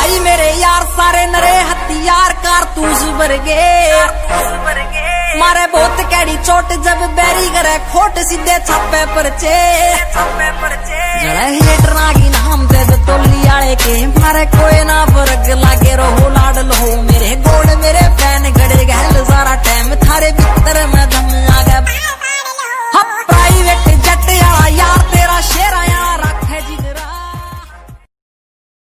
भाई मेरे यार सारे नरे हथियार कारतूस भरगे मारे बहुत कैडी चोट जब बैरी करे खोट सीधे छापे परचे जड़े हेटरा की नाम दे दो टोली आले के मारे कोई ना फर्क लागे रहो लाडल हो मेरे गोड़ मेरे फैन गड़े गहल सारा टाइम थारे भीतर